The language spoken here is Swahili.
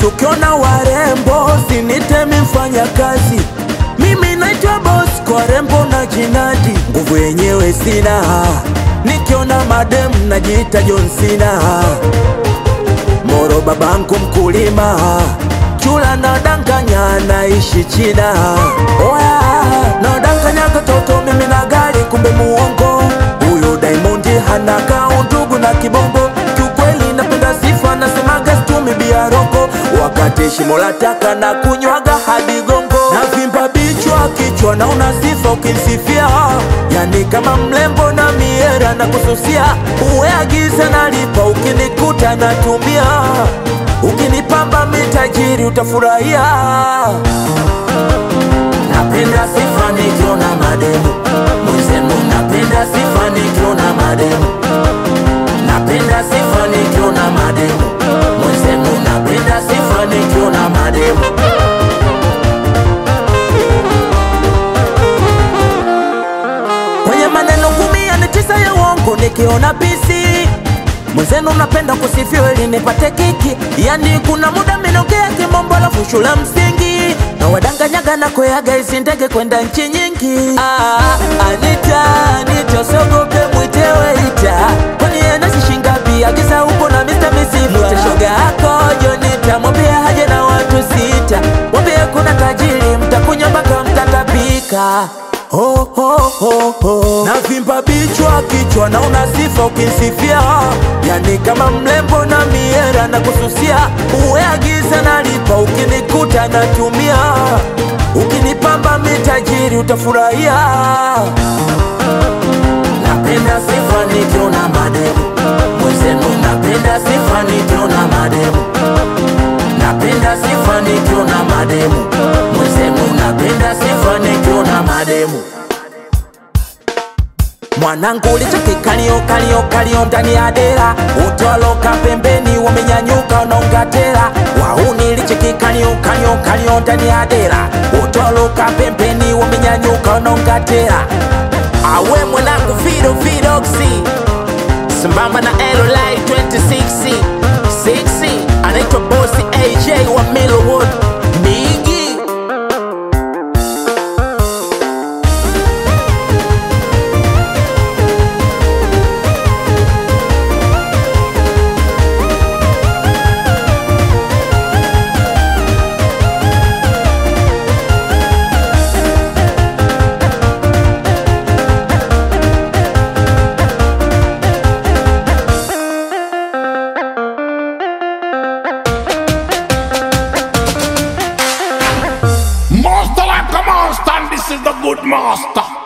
Ukiona warembo sinite mfanya kazi, mimi naitwa boss kwa rembo na jinadi. Nguvu yenyewe sina, nikiona madem najiita John Cena. Moro babangu mkulima, chula na danganya naishi China. Oya, na danganya katoto mimi na gari kumbe muongo. Huyo Diamond hana kaundugu na kibongo. Kiukweli napenda sifa nasemaga stumi biaroko. Wakati shimo la taka na kunywaga hadi gongo. Na vimba bichwa kichwa na unasifa ukinsifia. Yani kama mlembo na miera na kususia. Uwe agiza nalipa ukinikuta natumia. Ukinipamba mitajiri utafurahia. Napenda sifa nikiona mademu. Mwenzenu napenda sifa nikiona mademu. Napenda sifa nikiona mademu. Mwenzenu napenda sifa nikiona mademu. Kwenye maneno 19 ya uongo nikiona pisi. Mwenzenu napenda kusifiwa ili nipate kiki. Yani kuna muda minokea kimombo alafu shule msingi. Na wadanganyaga na kuyaga hizi ndege kwenda nchi nyingi. Anita sogope mwitewe ita. Kwani enda sishingapi agiza upo na Mr. Misifa. Mwite shoga hako Jonita, mwambia haje na watu 6. Mwambia kuna tajiri mtakunywa mpaka mtatapika. Na vimba bichwa kichwa na unasifa ukinsifia. Yani kama mlembo na miera na kususia. Uwe agiza nalipa ukinikuta natumia. Ukinipamba mitajiri utafurahia. Napenda sifa nikiona mademu. Mwenzenu napenda sifa nikiona mademu. Napenda sifa nikiona mademu. Mwenzenu napenda sifa nikiona mademu. Mwanangu licheki kalio ndani ya dera. Utoloka pembeni wamenyanyuka wanaungatera. Wauni licheki kalio ndani ya dera. Utoloka pembeni wamenyanyuka wanaungatera. Awe mwanangu Vidoxy sambamba na Elolai 26 6 anaitwa Bossy AJ wa Millwood Migi. Master like a monster, and this is the good master.